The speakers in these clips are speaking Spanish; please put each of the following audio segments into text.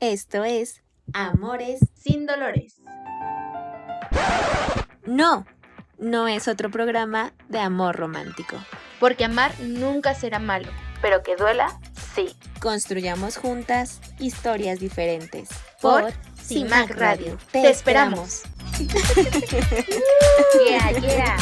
Esto es Amores sin Dolores. No, no es otro programa de amor romántico. Porque amar nunca será malo, pero que duela, sí. Construyamos juntas historias diferentes. Por CIMAC Radio. Te esperamos. Yeah.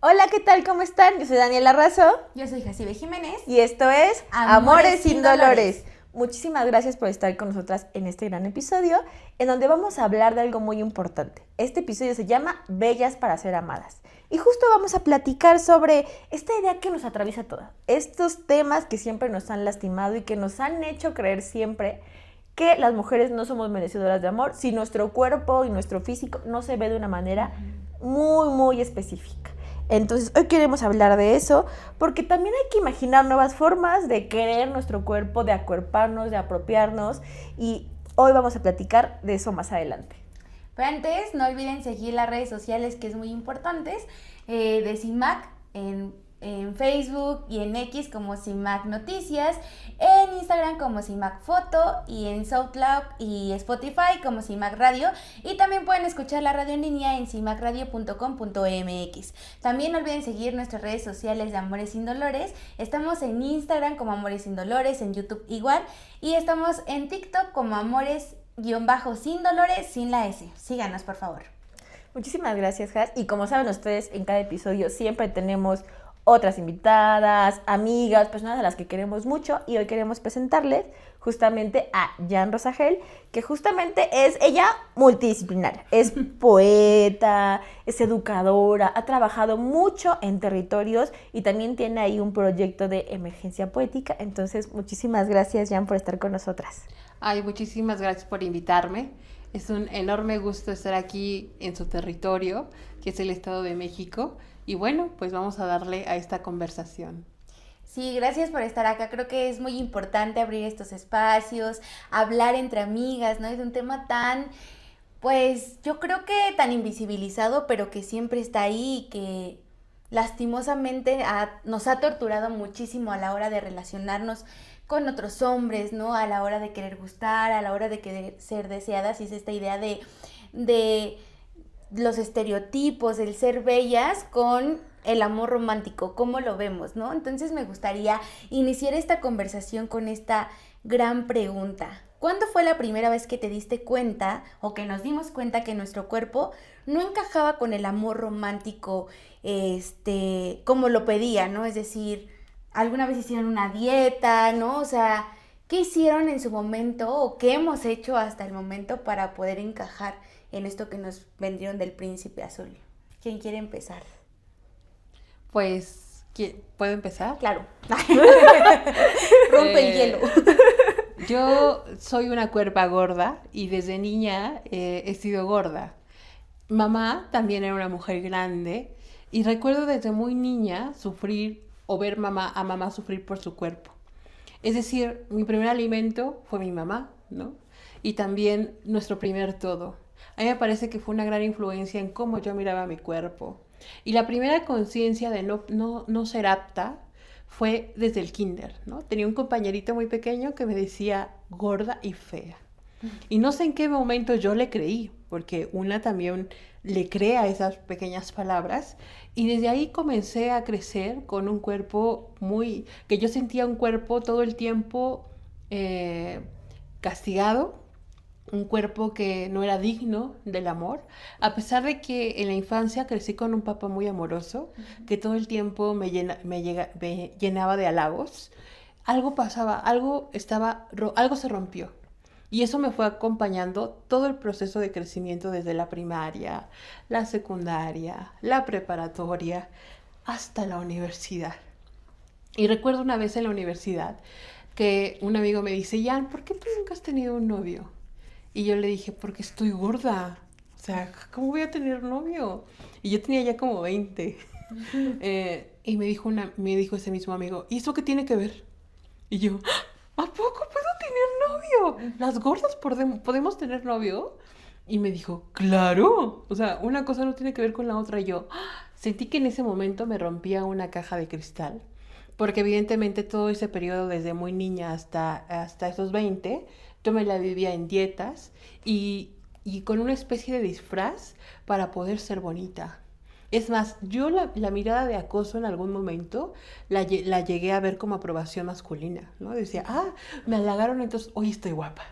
Hola, ¿qué tal? ¿Cómo están? Yo soy Daniela Razo. Yo soy Jacibe Jiménez. Y esto es Amores sin Dolores. Muchísimas gracias por estar con nosotras en este gran episodio, en donde vamos a hablar de algo muy importante. Este episodio se llama Bellas para ser amadas. Y justo vamos a platicar sobre esta idea que nos atraviesa a todas. Estos temas que siempre nos han lastimado y que nos han hecho creer siempre que las mujeres no somos merecedoras de amor si nuestro cuerpo y nuestro físico no se ve de una manera muy específica. Entonces hoy queremos hablar de eso porque también hay que imaginar nuevas formas de querer nuestro cuerpo, de acuerparnos, de apropiarnos, y hoy vamos a platicar de eso más adelante. Pero antes no olviden seguir las redes sociales, que es muy importante, de CIMAC en Facebook y en X como CIMAC Noticias, en Instagram como CIMAC Foto y en SoundCloud y Spotify como CIMAC Radio, y también pueden escuchar la radio en línea en cimacradio.com.mx. También no olviden seguir nuestras redes sociales de Amores sin Dolores. Estamos en Instagram como Amores sin Dolores, en YouTube igual, y estamos en TikTok como Amores-sin Dolores sin la S. Síganos, por favor. Muchísimas gracias, Has. Y como saben ustedes, en cada episodio siempre tenemos otras invitadas, amigas, personas a las que queremos mucho, y hoy queremos presentarles justamente a Jan Rosagel, que justamente es ella multidisciplinaria, es poeta, es educadora, ha trabajado mucho en territorios y también tiene ahí un proyecto de emergencia poética. Entonces, muchísimas gracias, Jan, por estar con nosotras. Ay, muchísimas gracias por invitarme. Es un enorme gusto estar aquí en su territorio, que es el Estado de México. Y bueno, pues vamos a darle a esta conversación. Sí, gracias por estar acá. Creo que es muy importante abrir estos espacios, hablar entre amigas, ¿no? Es un tema tan, pues yo creo que tan invisibilizado, pero que siempre está ahí y que lastimosamente nos ha torturado muchísimo a la hora de relacionarnos con otros hombres, ¿no? A la hora de querer gustar, a la hora de querer ser deseadas, y es esta idea de los estereotipos, el ser bellas con el amor romántico, cómo lo vemos, ¿no? Entonces me gustaría iniciar esta conversación con esta gran pregunta. ¿Cuándo fue la primera vez que te diste cuenta o que nos dimos cuenta que nuestro cuerpo no encajaba con el amor romántico, como lo pedía, ¿no? Es decir, alguna vez hicieron una dieta, ¿no? O sea, ¿qué hicieron en su momento o qué hemos hecho hasta el momento para poder encajar en esto que nos vendieron del príncipe azul? ¿Quién quiere empezar? Pues, ¿puedo empezar? Claro. Rompe el hielo. Yo soy una cuerpa gorda y desde niña he sido gorda. Mamá también era una mujer grande y recuerdo desde muy niña sufrir o ver a mamá sufrir por su cuerpo. Es decir, mi primer alimento fue mi mamá, ¿no? Y también nuestro primer todo. A mí me parece que fue una gran influencia en cómo yo miraba mi cuerpo. Y la primera conciencia de no ser apta fue desde el kinder, ¿no? Tenía un compañerito muy pequeño que me decía gorda y fea. Y no sé en qué momento yo le creí, porque una también le cree a esas pequeñas palabras. Y desde ahí comencé a crecer con un cuerpo que yo sentía un cuerpo todo el tiempo castigado, un cuerpo que no era digno del amor, a pesar de que en la infancia crecí con un papá muy amoroso, que todo el tiempo me llenaba de halagos. Algo pasaba, algo se rompió. Y eso me fue acompañando todo el proceso de crecimiento desde la primaria, la secundaria, la preparatoria, hasta la universidad. Y recuerdo una vez en la universidad que un amigo me dice, Jan, ¿por qué tú nunca has tenido un novio? Y yo le dije, porque estoy gorda. O sea, ¿cómo voy a tener novio? Y yo tenía ya como 20. Y me dijo ese mismo amigo, ¿y eso qué tiene que ver? Y yo, ¿a poco puedo tener novio? ¿Las gordas podemos tener novio? Y me dijo, claro. O sea, una cosa no tiene que ver con la otra. Y yo sentí que en ese momento me rompía una caja de cristal porque evidentemente todo ese periodo desde muy niña hasta esos 20, yo me la vivía en dietas y con una especie de disfraz para poder ser bonita. Es más, yo la mirada de acoso en algún momento la llegué a ver como aprobación masculina, ¿no? Decía, me halagaron, entonces hoy estoy guapa.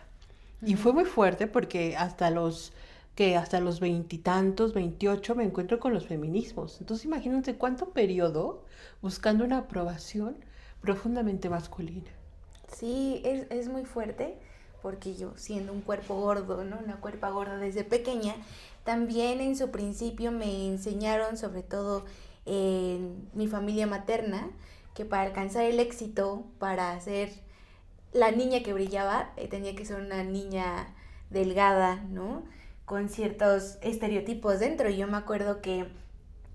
Y fue muy fuerte porque hasta los 20 y tantos, 28, me encuentro con los feminismos. Entonces imagínense cuánto periodo buscando una aprobación profundamente masculina. Sí, es muy fuerte porque yo siendo un cuerpo gordo, ¿no? Una cuerpa gorda desde pequeña, también en su principio me enseñaron, sobre todo en mi familia materna, que para alcanzar el éxito, para ser la niña que brillaba, tenía que ser una niña delgada, ¿no? Con ciertos estereotipos dentro. Y yo me acuerdo que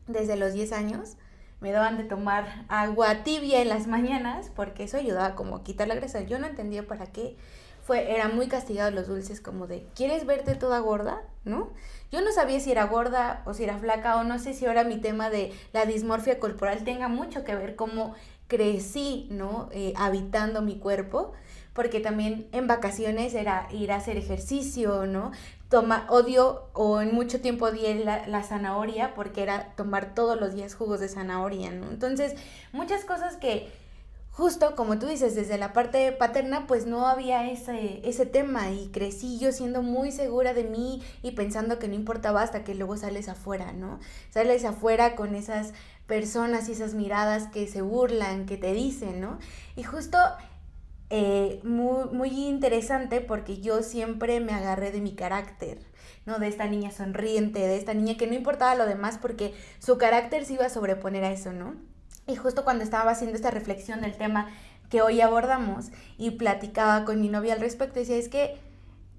desde los 10 años me daban de tomar agua tibia en las mañanas porque eso ayudaba como a quitar la grasa. Yo no entendía para qué. Era muy castigado los dulces, como de, ¿quieres verte toda gorda? ¿No? Yo no sabía si era gorda o si era flaca, o no sé si ahora mi tema de la dismorfia corporal tenga mucho que ver cómo crecí, ¿no? Habitando mi cuerpo, porque también en vacaciones era ir a hacer ejercicio, ¿no? En mucho tiempo odié la zanahoria, porque era tomar todos los días jugos de zanahoria, ¿no? Entonces, muchas cosas que justo como tú dices, desde la parte paterna, pues no había ese tema, y crecí yo siendo muy segura de mí y pensando que no importaba, hasta que luego sales afuera, ¿no? Sales afuera con esas personas y esas miradas que se burlan, que te dicen, ¿no? Y justo muy, muy interesante, porque yo siempre me agarré de mi carácter, ¿no? De esta niña sonriente, de esta niña que no importaba lo demás porque su carácter se iba a sobreponer a eso, ¿no? Y justo cuando estaba haciendo esta reflexión del tema que hoy abordamos y platicaba con mi novia al respecto, decía, es que,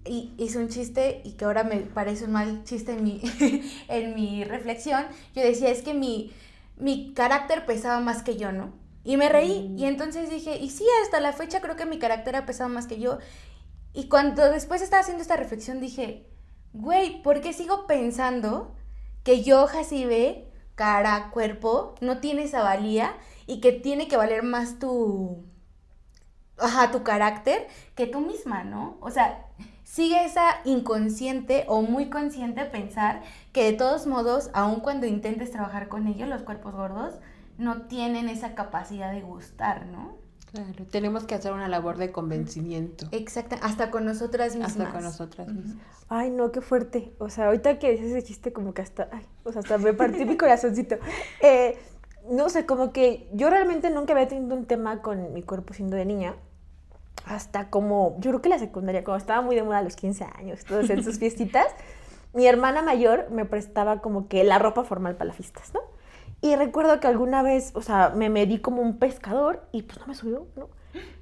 y hice un chiste, y que ahora me parece un mal chiste en mi reflexión, yo decía, es que mi carácter pesaba más que yo, ¿no? Y me reí, y entonces dije, y sí, hasta la fecha creo que mi carácter ha pesado más que yo. Y cuando después estaba haciendo esta reflexión dije, güey, ¿por qué sigo pensando que yo, Jacibe, cara, cuerpo, no tiene esa valía, y que tiene que valer más tu carácter que tú misma, ¿no? O sea, sigue esa inconsciente o muy consciente pensar que de todos modos, aun cuando intentes trabajar con ellos, los cuerpos gordos no tienen esa capacidad de gustar, ¿no? Claro, tenemos que hacer una labor de convencimiento. Exacto, hasta con nosotras mismas. Hasta con nosotras mismas. Ay, no, qué fuerte. O sea, ahorita que dices ese chiste, como que hasta me partió mi corazoncito. No sé, como que yo realmente nunca había tenido un tema con mi cuerpo siendo de niña. Hasta como, yo creo que la secundaria, cuando estaba muy de moda a los 15 años, todos en sus fiestitas, mi hermana mayor me prestaba como que la ropa formal para las fiestas, ¿no? Y recuerdo que alguna vez, o sea, me medí como un pescador y pues no me subió, ¿no?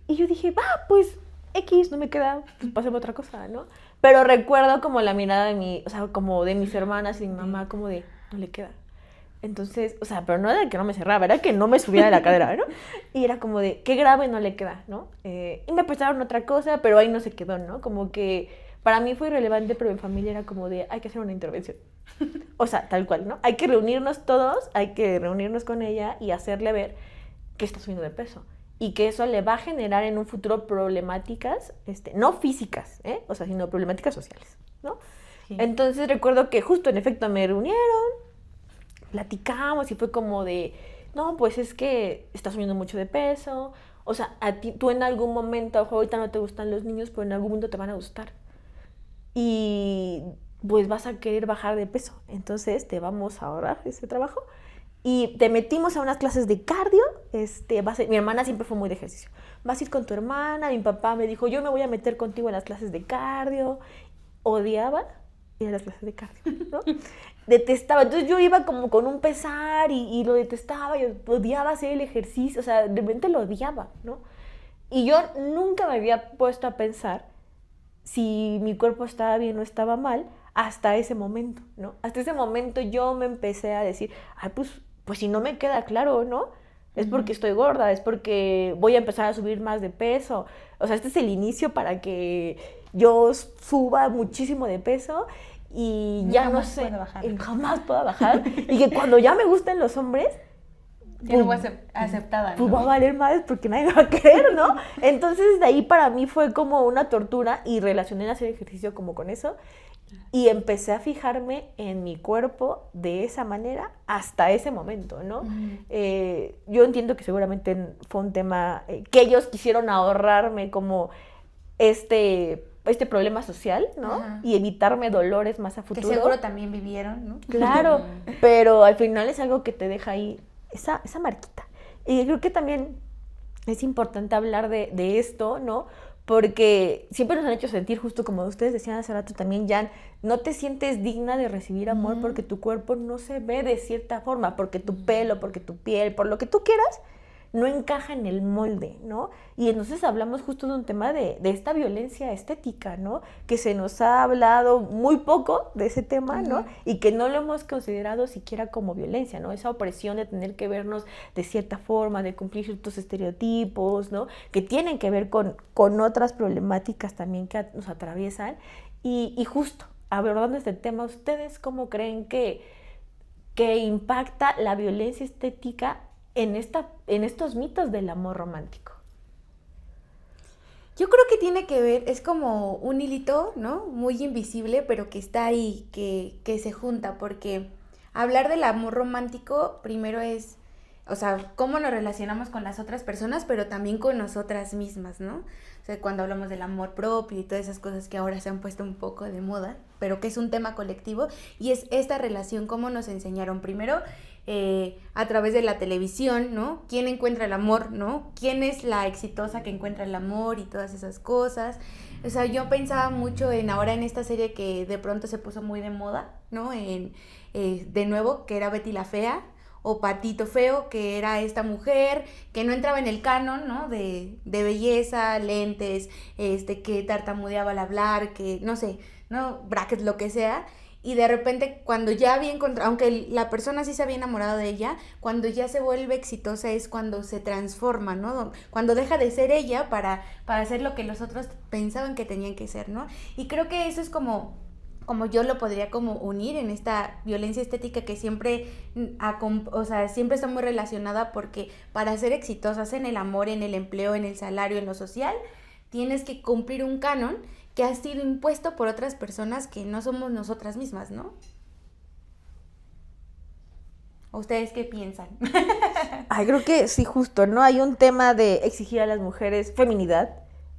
Y yo dije, pues X, no me queda, pues pasemos otra cosa, ¿no? Pero recuerdo como la mirada de como de mis hermanas y mi mamá, como de, no le queda. Entonces, o sea, pero no era que no me cerraba, era que no me subía de la cadera, ¿no? Y era como de, qué grave, no le queda, ¿no? Y me prestaron otra cosa, pero ahí no se quedó, ¿no? Como que para mí fue irrelevante, pero mi familia era como de, hay que hacer una intervención. O sea, tal cual, ¿no? Hay que reunirnos todos, hay que reunirnos con ella y hacerle ver que está subiendo de peso. Y que eso le va a generar en un futuro problemáticas, no físicas, o sea, sino problemáticas sociales, ¿no? Sí. Entonces recuerdo que justo en efecto me reunieron, platicamos y fue como de, no, pues es que estás subiendo mucho de peso, o sea, tú en algún momento, ojo, ahorita no te gustan los niños, pero en algún momento te van a gustar. Y pues vas a querer bajar de peso, entonces te vamos a ahorrar ese trabajo. Y te metimos a unas clases de cardio, mi hermana siempre fue muy de ejercicio. Vas a ir con tu hermana, mi papá me dijo, yo me voy a meter contigo en las clases de cardio. Odiaba ir a las clases de cardio, ¿no? Detestaba, entonces yo iba como con un pesar y lo detestaba, yo odiaba hacer el ejercicio, o sea, de repente lo odiaba, ¿no? Y yo nunca me había puesto a pensar si mi cuerpo estaba bien o estaba mal hasta ese momento, ¿no? Hasta ese momento yo me empecé a decir, ay, pues si no me queda claro, ¿no? Es porque estoy gorda, es porque voy a empezar a subir más de peso. O sea, este es el inicio para que yo suba muchísimo de peso y ya no sé, jamás pueda bajar. Y que cuando ya me gusten los hombres, Ya no voy aceptada, ¿no? Pues va a valer más porque nadie me va a querer, ¿no? Entonces de ahí para mí fue como una tortura y relacioné el hacer ejercicio como con eso y empecé a fijarme en mi cuerpo de esa manera hasta ese momento, ¿no? Yo entiendo que seguramente fue un tema que ellos quisieron ahorrarme como este problema social, ¿no? Ajá. Y evitarme dolores más a Que futuro. seguro también vivieron, ¿no? Claro, pero al final es algo que te deja ahí esa marquita. Y creo que también es importante hablar de esto, ¿no? Porque siempre nos han hecho sentir, justo como ustedes decían hace rato también, Jan, no te sientes digna de recibir amor porque tu cuerpo no se ve de cierta forma, porque tu pelo, porque tu piel, por lo que tú quieras, no encaja en el molde, ¿no? Y entonces hablamos justo de un tema de esta violencia estética, ¿no? Que se nos ha hablado muy poco de ese tema, ¿no? Y que no lo hemos considerado siquiera como violencia, ¿no? Esa opresión de tener que vernos de cierta forma, de cumplir ciertos estereotipos, ¿no? Que tienen que ver con otras problemáticas también que nos atraviesan. Y justo, abordando este tema, ¿ustedes cómo creen que impacta la violencia estética en estos mitos del amor romántico? Yo creo que tiene que ver, es como un hilito, ¿no? Muy invisible, pero que está ahí, que se junta, porque hablar del amor romántico primero es, o sea, cómo nos relacionamos con las otras personas, pero también con nosotras mismas, ¿no? O sea, cuando hablamos del amor propio y todas esas cosas que ahora se han puesto un poco de moda, pero que es un tema colectivo, y es esta relación, cómo nos enseñaron primero a través de la televisión, ¿no? ¿Quién encuentra el amor, ¿no? ¿Quién es la exitosa que encuentra el amor y todas esas cosas? O sea, yo pensaba mucho ahora en esta serie que de pronto se puso muy de moda, ¿no? De nuevo, que era Betty la Fea, o Patito Feo, que era esta mujer que no entraba en el canon, ¿no? De belleza, lentes, que tartamudeaba al hablar, que no sé, ¿no? Brackets, lo que sea. Y de repente, cuando ya había encontrado, aunque la persona sí se había enamorado de ella, cuando ya se vuelve exitosa es cuando se transforma, ¿no? Cuando deja de ser ella para hacer lo que los otros pensaban que tenían que ser, ¿no? Y creo que eso es como yo lo podría como unir en esta violencia estética que siempre, o sea, siempre está muy relacionada, porque para ser exitosas en el amor, en el empleo, en el salario, en lo social, tienes que cumplir un canon que ha sido impuesto por otras personas que no somos nosotras mismas, ¿no? ¿Ustedes qué piensan? Ay, creo que sí, justo, ¿no? Hay un tema de exigir a las mujeres feminidad,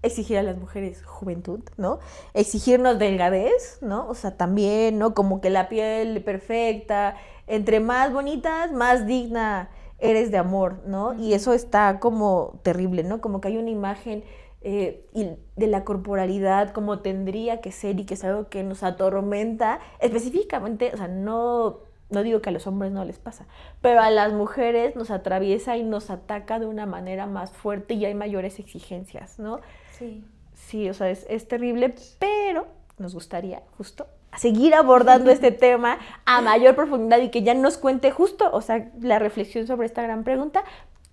exigir a las mujeres juventud, ¿no? Exigirnos delgadez, ¿no? O sea, también, ¿no? Como que la piel perfecta, entre más bonitas, más digna eres de amor, ¿no? Y eso está como terrible, ¿no? Como que hay una imagen y de la corporalidad como tendría que ser y que es algo que nos atormenta específicamente, o sea, no digo que a los hombres no les pasa, pero a las mujeres nos atraviesa y nos ataca de una manera más fuerte y hay mayores exigencias, ¿no? Sí. Sí, o sea, es terrible, pero nos gustaría justo seguir abordando este tema a mayor profundidad y que ya nos cuente justo, o sea, la reflexión sobre esta gran pregunta,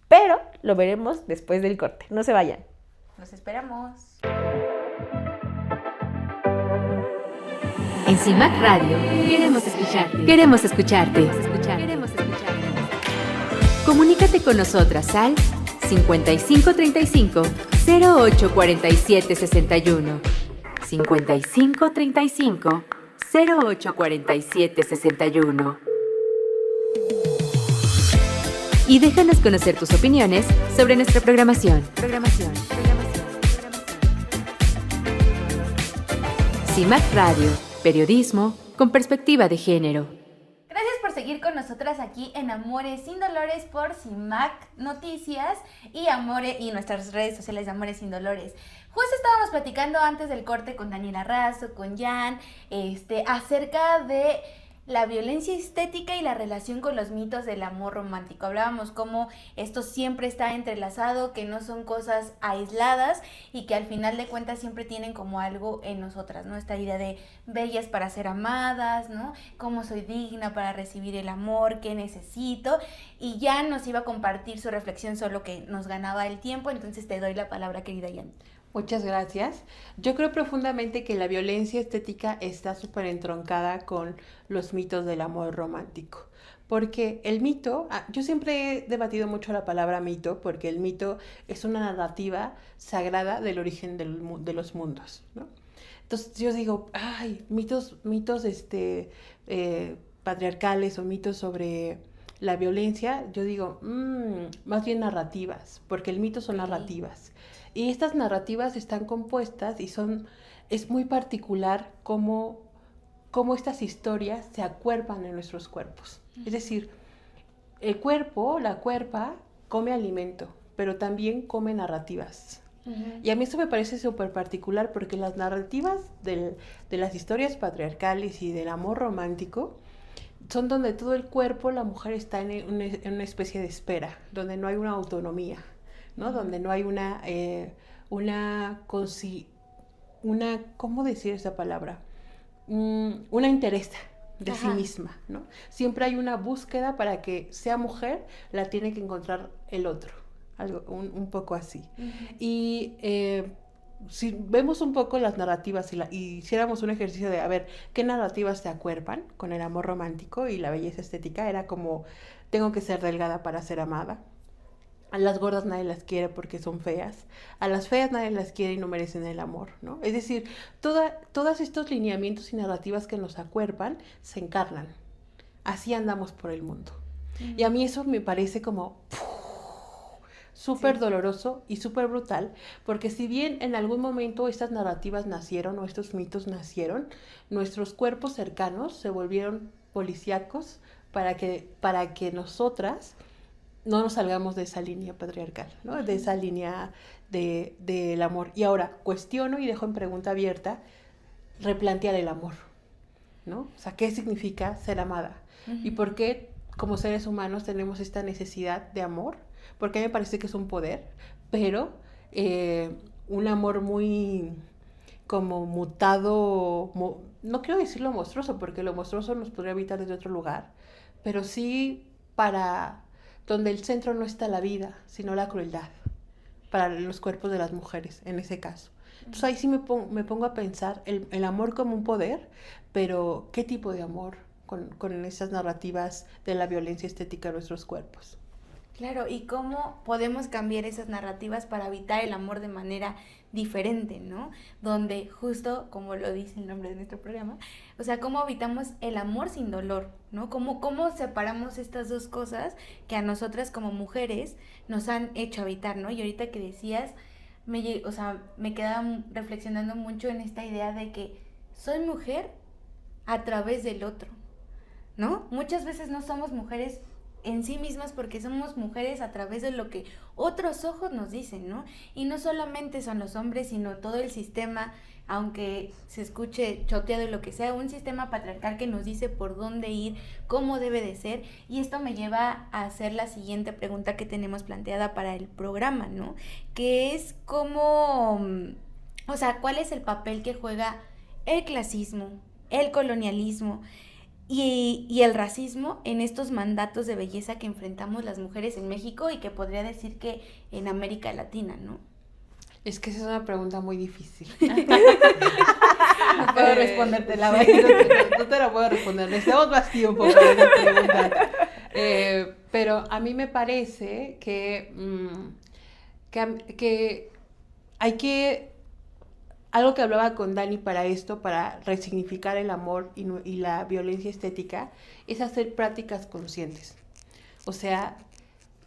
pero lo veremos después del corte. No se vayan. Los esperamos. En CIMAC Radio queremos escucharte. Queremos escucharte. Comunícate con nosotras al 5535 0847 61. 5535 0847 61. Y déjanos conocer tus opiniones sobre nuestra programación. CIMAC Radio, periodismo con perspectiva de género. Gracias por seguir con nosotras aquí en Amores Sin Dolores por CIMAC Noticias y nuestras redes sociales de Amores Sin Dolores. Justo estábamos platicando antes del corte con Daniela Razo, con Jan, acerca de la violencia estética y la relación con los mitos del amor romántico. Hablábamos cómo esto siempre está entrelazado, que no son cosas aisladas y que al final de cuentas siempre tienen como algo en nosotras, ¿no? Esta idea de bellas para ser amadas, ¿no? Cómo soy digna para recibir el amor, qué necesito. Y Jan nos iba a compartir su reflexión, solo que nos ganaba el tiempo, entonces te doy la palabra, querida Jan. Muchas gracias. Yo creo profundamente que la violencia estética está súper entroncada con los mitos del amor romántico, Porque el mito, yo siempre he debatido mucho la palabra mito, porque el mito es una narrativa sagrada del origen de los mundos, ¿no? Entonces yo digo, ay, mitos patriarcales o mitos sobre la violencia, yo digo, más bien narrativas, porque el mito son narrativas. Y estas narrativas están compuestas y es muy particular cómo estas historias se acuerpan en nuestros cuerpos. Es decir, el cuerpo, la cuerpa, come alimento, pero también come narrativas. Y a mí eso me parece súper particular porque las narrativas de las historias patriarcales y del amor romántico son donde todo el cuerpo, la mujer está en una especie de espera, donde no hay una autonomía, ¿no? Donde no hay ¿cómo decir esa palabra? Una interesa de sí misma, ¿no? Siempre hay una búsqueda para que sea mujer, la tiene que encontrar el otro, algo un poco así. Y si vemos un poco las narrativas y hiciéramos un ejercicio de, a ver, ¿qué narrativas se acuerpan con el amor romántico y la belleza estética? Era como, tengo que ser delgada para ser amada. A las gordas nadie las quiere porque son feas. A las feas nadie las quiere y no merecen el amor, ¿no? Es decir, todos estos lineamientos y narrativas que nos acuerpan se encarnan. Así andamos por el mundo. Y a mí eso me parece como súper doloroso y súper brutal, porque si bien en algún momento estas narrativas nacieron o estos mitos nacieron, nuestros cuerpos cercanos se volvieron policíacos para que nosotras no nos salgamos de esa línea patriarcal, ¿no? De esa línea del amor. Y ahora cuestiono y dejo en pregunta abierta, replantear el amor, ¿no? O sea, ¿qué significa ser amada? ¿Y por qué como seres humanos tenemos esta necesidad de amor? Porque a mí me parece que es un poder, pero un amor muy como mutado, no quiero decirlo monstruoso, porque lo monstruoso nos podría habitar desde otro lugar, pero sí para donde el centro no está la vida, sino la crueldad, para los cuerpos de las mujeres, en ese caso. Entonces ahí sí me pongo a pensar el amor como un poder, pero ¿qué tipo de amor con esas narrativas de la violencia estética de nuestros cuerpos? Claro, y cómo podemos cambiar esas narrativas para habitar el amor de manera diferente, ¿no? Donde justo, como lo dice el nombre de nuestro programa, o sea, cómo habitamos el amor sin dolor, ¿no? Cómo separamos estas dos cosas que a nosotras como mujeres nos han hecho habitar, ¿no? Y ahorita que decías, me quedaba reflexionando mucho en esta idea de que soy mujer a través del otro, ¿no? Muchas veces no somos mujeres en sí mismas porque somos mujeres a través de lo que otros ojos nos dicen, ¿no? Y no solamente son los hombres, sino todo el sistema, aunque se escuche choteado y lo que sea, un sistema patriarcal que nos dice por dónde ir, cómo debe de ser. Y esto me lleva a hacer la siguiente pregunta que tenemos planteada para el programa, ¿no? Que es cómo, o sea, ¿cuál es el papel que juega el clasismo, el colonialismo y el racismo en estos mandatos de belleza que enfrentamos las mujeres en México y que podría decir que en América Latina, ¿no? Es que esa es una pregunta muy difícil. No puedo respondértela, no te la puedo responder. Necesitamos más tiempo para esa pregunta. Pero a mí me parece que hay que... Algo que hablaba con Dani para esto, para resignificar el amor y la violencia estética, es hacer prácticas conscientes. O sea,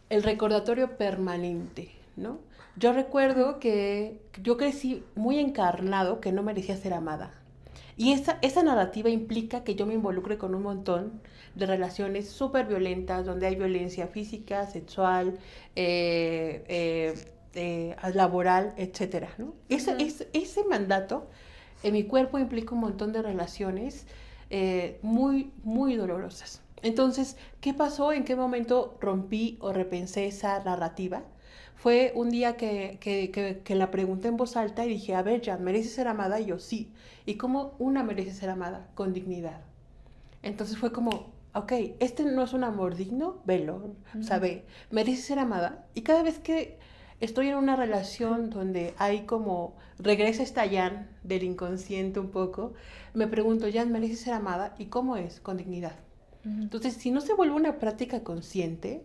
el recordatorio permanente, ¿no? Yo recuerdo que yo crecí muy encarnado que no merecía ser amada. Y esa narrativa implica que yo me involucre con un montón de relaciones súper violentas, donde hay violencia física, sexual, laboral, etcétera, ¿no? Ese mandato en mi cuerpo implica un montón de relaciones muy, muy dolorosas. Entonces, ¿qué pasó? ¿En qué momento rompí o repensé esa narrativa? Fue un día que la pregunté en voz alta y dije, a ver, Jan, ¿mereces ser amada? Y yo, sí. ¿Y cómo una merece ser amada? Con dignidad. Entonces fue como, ok, este no es un amor digno, velo, ¿sabe? ¿Mereces ser amada? Y cada vez que estoy en una relación donde hay como, regresa esta Jan del inconsciente un poco, me pregunto, Jan, ¿mereces ser amada? ¿Y cómo es? Con dignidad. Entonces, si no se vuelve una práctica consciente,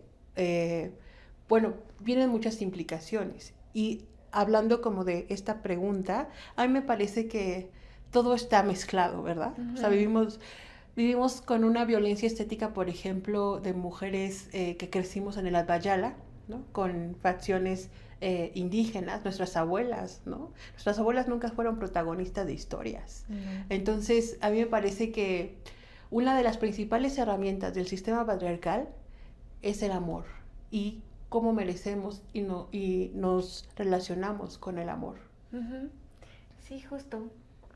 bueno, vienen muchas implicaciones. Y hablando como de esta pregunta, a mí me parece que todo está mezclado, ¿verdad? O sea, vivimos con una violencia estética, por ejemplo, de mujeres que crecimos en el Advayala, ¿no? Con facciones indígenas, nuestras abuelas, ¿no? Nuestras abuelas nunca fueron protagonistas de historias. Entonces, a mí me parece que una de las principales herramientas del sistema patriarcal es el amor y cómo merecemos y nos relacionamos con el amor. Sí, justo.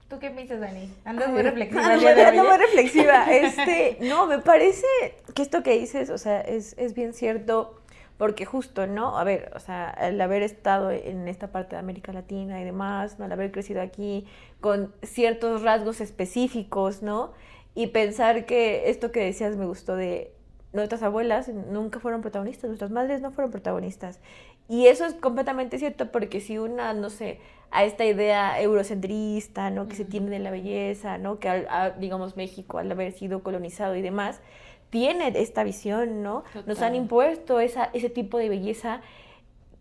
¿Tú qué piensas, Dani? Andas muy Ay, reflexiva. ando muy reflexiva. No, me parece que esto que dices, o sea, es bien cierto, porque justo, ¿no? A ver, o sea, el haber estado en esta parte de América Latina y demás, ¿no? Al haber crecido aquí con ciertos rasgos específicos, ¿no? Y pensar que esto que decías me gustó de nuestras abuelas nunca fueron protagonistas, nuestras madres no fueron protagonistas. Y eso es completamente cierto, porque si una, no sé, a esta idea eurocentrista, ¿no? Que se tiene de la belleza, ¿no? Que digamos México, al haber sido colonizado y demás, tiene esta visión, ¿no? Total. Nos han impuesto ese tipo de belleza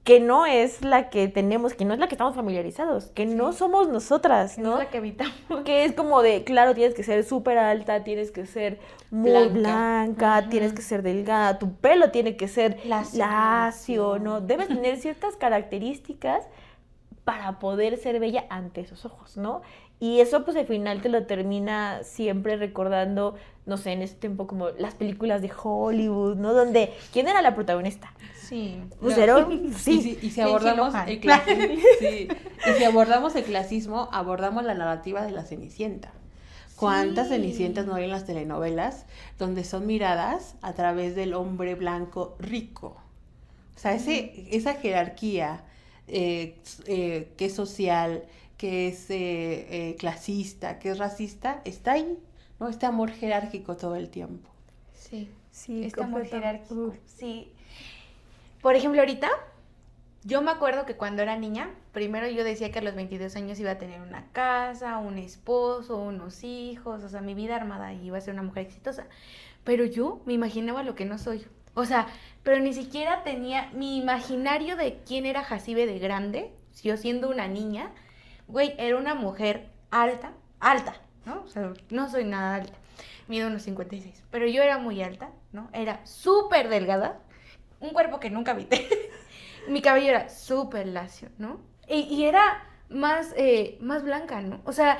que no es la que tenemos, que no es la que estamos familiarizados, que no somos nosotras, No ¿no? es la que evitamos. Que es como de, claro, tienes que ser súper alta, tienes que ser muy blanca, tienes que ser delgada, tu pelo tiene que ser lacio, ¿no? Debes tener ciertas características para poder ser bella ante esos ojos, ¿no? Y eso pues al final te lo termina siempre recordando, no sé, en ese tiempo como las películas de Hollywood, ¿no? Donde, ¿quién era la protagonista? Sí. Pues era Sí. Y si abordamos el clasismo, y si abordamos el clasismo, abordamos la narrativa de la Cenicienta. ¿Cuántas Cenicientas no hay en las telenovelas donde son miradas a través del hombre blanco rico? O sea, esa jerarquía que es social, que es clasista, que es racista, está ahí, ¿no? Este amor jerárquico todo el tiempo. Sí. Sí, Este amor completamente. jerárquico. Sí. Por ejemplo, ahorita, yo me acuerdo que cuando era niña, primero yo decía que a los 22 años iba a tener una casa, un esposo, unos hijos, o sea, mi vida armada y iba a ser una mujer exitosa. Pero yo me imaginaba lo que no soy. O sea, pero ni siquiera tenía mi imaginario de quién era Jacibe de grande, yo siendo una niña. Güey, era una mujer alta, ¿no? O sea, no soy nada alta, mido unos 56, pero yo era muy alta, ¿no? Era súper delgada, un cuerpo que nunca habité. Mi cabello era súper lacio, ¿no? Y era más blanca, ¿no? O sea,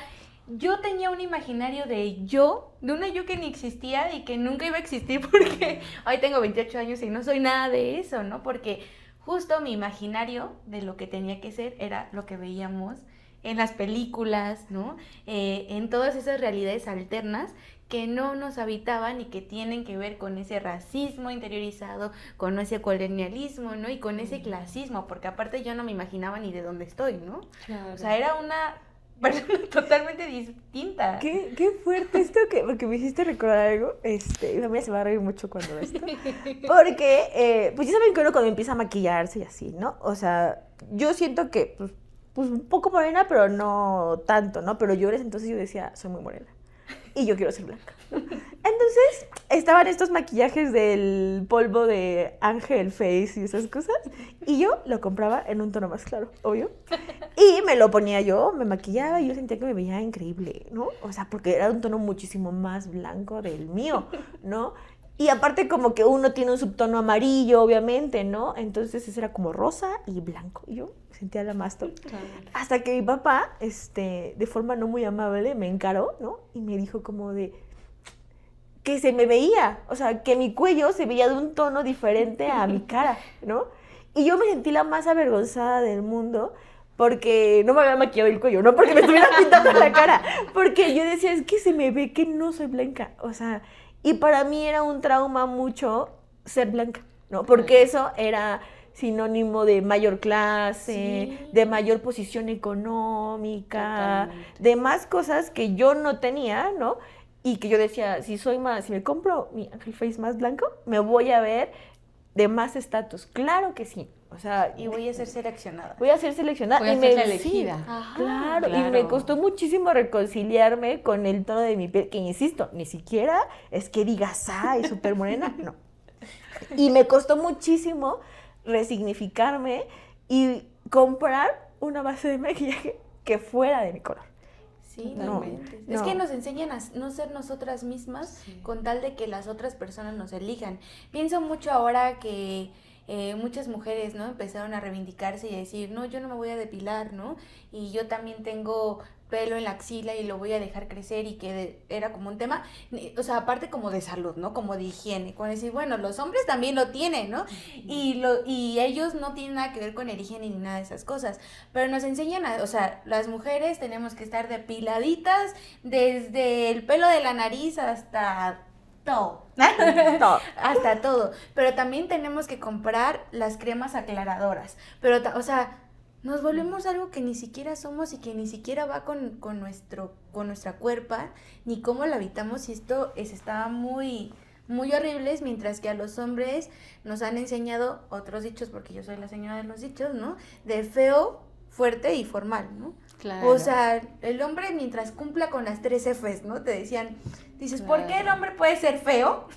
yo tenía un imaginario de una yo que ni existía y que nunca iba a existir porque hoy tengo 28 años y no soy nada de eso, ¿no? Porque justo mi imaginario de lo que tenía que ser era lo que veíamos en las películas, ¿no? En todas esas realidades alternas que no nos habitaban y que tienen que ver con ese racismo interiorizado, con ese colonialismo, ¿no? Y con ese clasismo, porque aparte yo no me imaginaba ni de dónde estoy, ¿no? Claro. O sea, era una persona totalmente distinta. Qué fuerte esto, porque me hiciste recordar algo, mi familia se va a reír mucho cuando ve esto, porque, pues ya saben que uno cuando empieza a maquillarse y así, ¿no? O sea, yo siento que, pues un poco morena, pero no tanto, ¿no? Pero yo en ese entonces yo decía, soy muy morena y yo quiero ser blanca, ¿no? Entonces, estaban estos maquillajes del polvo de Ángel Face y esas cosas, y yo lo compraba en un tono más claro, obvio, y me lo ponía yo, me maquillaba y yo sentía que me veía increíble, ¿no? O sea, porque era un tono muchísimo más blanco del mío, ¿no? Y aparte como que uno tiene un subtono amarillo, obviamente, ¿no? Entonces ese era como rosa y blanco. Y yo me sentía la más top. Hasta que mi papá, de forma no muy amable, me encaró, ¿no? Y me dijo como de que se me veía, o sea, que mi cuello se veía de un tono diferente a mi cara, ¿no? Y yo me sentí la más avergonzada del mundo porque no me había maquillado el cuello, no porque me estuviera pintando la cara, porque yo decía, es que se me ve que no soy blanca, o sea, y para mí era un trauma mucho ser blanca, ¿no? Porque eso era sinónimo de mayor clase, de mayor posición económica, de más cosas que yo no tenía, ¿no? Y que yo decía, si me compro mi Ángel Face más blanco, me voy a ver de más estatus. Claro que sí, O sea, Y voy a ser seleccionada. voy a ser seleccionada. Voy a y ser la sí, elegida. Ajá. claro, y claro. me costó muchísimo reconciliarme con el tono de mi piel, que insisto, ni siquiera es que digas, ay, súper morena, no. Y me costó muchísimo resignificarme y comprar una base de maquillaje que fuera de mi color. Sí, No, totalmente. Es no. que nos enseñan a no ser nosotras mismas con tal de que las otras personas nos elijan. Pienso mucho ahora que muchas mujeres, ¿no? Empezaron a reivindicarse y a decir, no, yo no me voy a depilar, ¿no? Y yo también tengo pelo en la axila y lo voy a dejar crecer y que era como un tema, o sea, aparte como de salud, ¿no? Como de higiene, como decir, bueno, los hombres también lo tienen, ¿no? Y ellos no tienen nada que ver con el higiene ni nada de esas cosas, pero nos enseñan o sea, las mujeres tenemos que estar depiladitas desde el pelo de la nariz hasta todo. No. Hasta todo. Pero también tenemos que comprar las cremas aclaradoras. Pero, o sea, nos volvemos algo que ni siquiera somos y que ni siquiera va con nuestra cuerpa, ni cómo la habitamos. Y esto está muy, muy horribles, mientras que a los hombres nos han enseñado otros dichos, porque yo soy la señora de los dichos, ¿no? De feo, fuerte y formal, ¿no? Claro. O sea, el hombre mientras cumpla con las 3 Fs, ¿no? Te decían, dices, ¿por qué el hombre puede ser feo?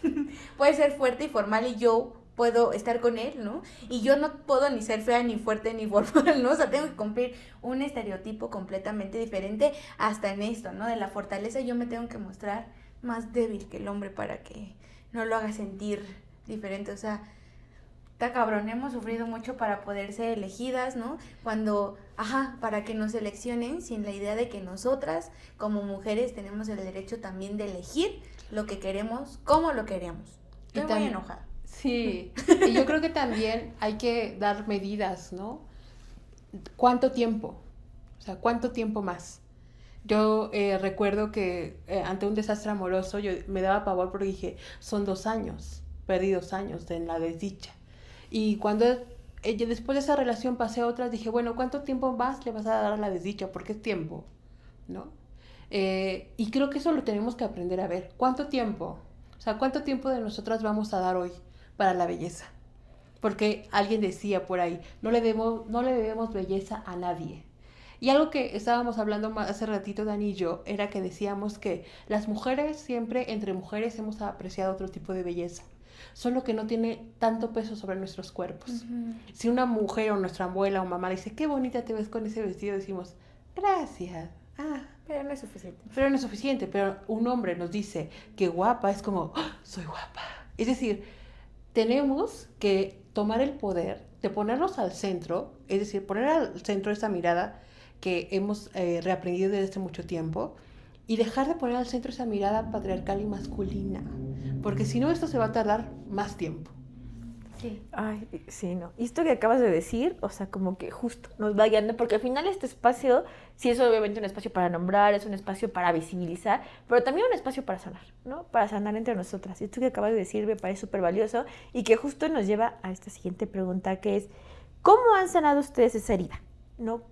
Puede ser fuerte y formal y yo puedo estar con él, ¿no? Y yo no puedo ni ser fea, ni fuerte, ni formal, ¿no? O sea, tengo que cumplir un estereotipo completamente diferente hasta en esto, ¿no? De la fortaleza yo me tengo que mostrar más débil que el hombre para que no lo haga sentir diferente, o sea, está cabrón, hemos sufrido mucho para poder ser elegidas, ¿no? Para que nos seleccionen sin la idea de que nosotras, como mujeres, tenemos el derecho también de elegir lo que queremos, cómo lo queremos. Estoy muy enojada. Sí, y yo creo que también hay que dar medidas, ¿no? ¿Cuánto tiempo? O sea, ¿cuánto tiempo más? Yo recuerdo que ante un desastre amoroso yo me daba pavor porque dije, son 2 años, perdí 2 años en la desdicha. Y cuando después de esa relación pasé a otras, dije, bueno, ¿cuánto tiempo más le vas a dar a la desdicha? Porque es tiempo, ¿no? Y creo que eso lo tenemos que aprender a ver. ¿Cuánto tiempo? O sea, ¿cuánto tiempo de nosotras vamos a dar hoy para la belleza? Porque alguien decía por ahí, no le debemos belleza a nadie. Y algo que estábamos hablando hace ratito, Dani y yo, era que decíamos que las mujeres siempre, entre mujeres, hemos apreciado otro tipo de belleza. Solo que no tiene tanto peso sobre nuestros cuerpos. Uh-huh. Si una mujer o nuestra abuela o mamá dice, qué bonita te ves con ese vestido, decimos, gracias. Pero no es suficiente. Pero no es suficiente. Pero un hombre nos dice que guapa, es como, ¡oh, soy guapa! Es decir, tenemos que tomar el poder de ponernos al centro, es decir, poner al centro esa mirada que hemos reaprendido desde hace mucho tiempo y dejar de poner al centro esa mirada patriarcal y masculina, porque si no esto se va a tardar más tiempo. Sí. Ay, sí, no. Y esto que acabas de decir, o sea, como que justo nos va guiando, porque al final este espacio, sí es obviamente un espacio para nombrar, es un espacio para visibilizar, pero también un espacio para sanar, ¿no? Para sanar entre nosotras. Y esto que acabas de decir me parece súper valioso y que justo nos lleva a esta siguiente pregunta, que es, ¿cómo han sanado ustedes esa herida? ¿No?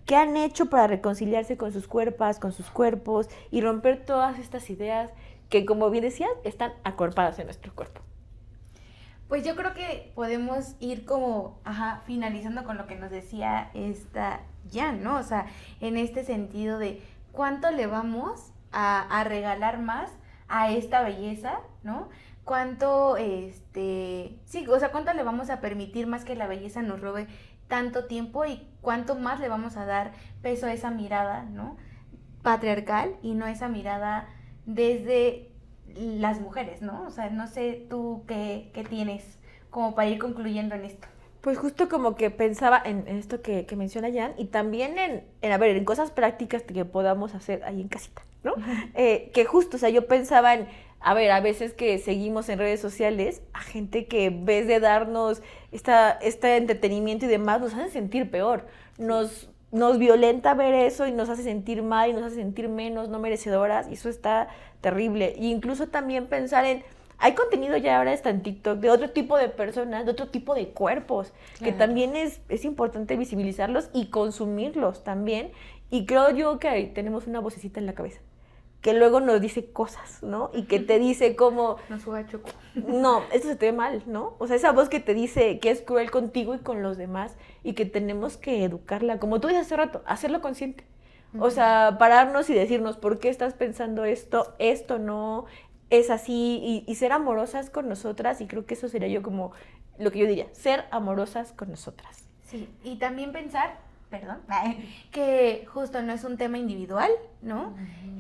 ¿Qué han hecho para reconciliarse con sus cuerpos, con sus cuerpos y romper todas estas ideas que, como bien decías, están acorpadas en nuestro cuerpo? Pues yo creo que podemos ir como, finalizando con lo que nos decía Jan, ¿no? O sea, en este sentido de cuánto le vamos a regalar más a esta belleza, ¿no? Cuánto, cuánto le vamos a permitir más que la belleza nos robe tanto tiempo y cuánto más le vamos a dar peso a esa mirada, ¿no? Patriarcal y no esa mirada desde las mujeres, ¿no? O sea, no sé tú qué tienes como para ir concluyendo en esto. Pues justo como que pensaba en esto que menciona Jan y también en cosas prácticas que podamos hacer ahí en casita, ¿no? Que justo, o sea, yo pensaba a veces que seguimos en redes sociales a gente que en vez de darnos este entretenimiento y demás, nos hace sentir peor. Nos violenta ver eso y nos hace sentir mal y nos hace sentir menos, no merecedoras, y eso está terrible. E incluso también pensar hay contenido ya ahora está en TikTok de otro tipo de personas, de otro tipo de cuerpos, claro, que también es importante visibilizarlos y consumirlos también. Y creo yo que ahí tenemos una vocecita en la cabeza que luego nos dice cosas, ¿no? Y que te dice como, Nos juega choco. no, esto se te ve mal, ¿no? O sea, esa voz que te dice que es cruel contigo y con los demás y que tenemos que educarla, como tú dices hace rato, hacerlo consciente. O sea, pararnos y decirnos, ¿por qué estás pensando esto? Esto no es así, y ser amorosas con nosotras, y creo que eso sería yo como lo que yo diría, ser amorosas con nosotras. Sí, y también pensar, que justo no es un tema individual, ¿no?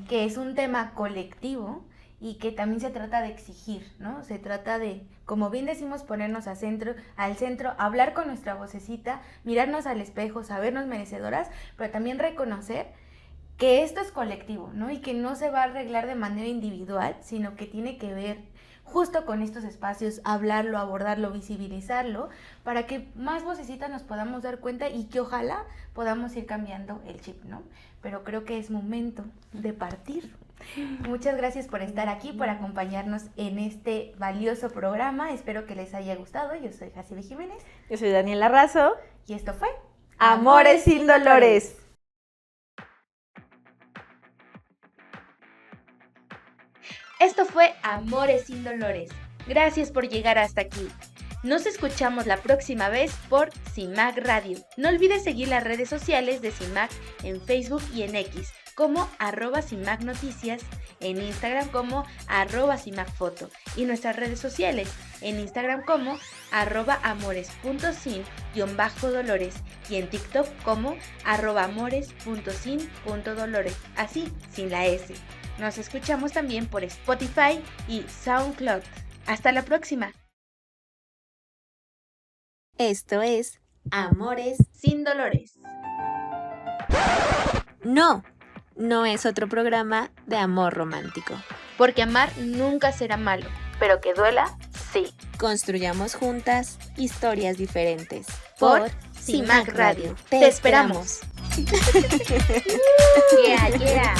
Que es un tema colectivo y que también se trata de exigir, ¿no? Se trata de, como bien decimos, ponernos al centro, hablar con nuestra vocecita, mirarnos al espejo, sabernos merecedoras, pero también reconocer que esto es colectivo, ¿no? Y que no se va a arreglar de manera individual, sino que tiene que ver justo con estos espacios, hablarlo, abordarlo, visibilizarlo, para que más vocecitas nos podamos dar cuenta y que ojalá podamos ir cambiando el chip, ¿no? Pero creo que es momento de partir. Muchas gracias por estar aquí, por acompañarnos en este valioso programa. Espero que les haya gustado. Yo soy Jacibe Jiménez. Yo soy Daniela Razo. Y esto fue Amores sin dolores. Esto fue Amores sin Dolores. Gracias por llegar hasta aquí. Nos escuchamos la próxima vez por CIMAC Radio. No olvides seguir las redes sociales de CIMAC en Facebook y en X como @CIMAC Noticias, en Instagram como @CIMACFoto y nuestras redes sociales en Instagram como @amores.sin_dolores y en TikTok como @amores.sin.dolores, así sin la S. Nos escuchamos también por Spotify y SoundCloud. Hasta la próxima. Esto es Amores Sin Dolores. No es otro programa de amor romántico. Porque amar nunca será malo, pero que duela, sí. Construyamos juntas historias diferentes. Por CIMAC Radio. Te esperamos. Yeah.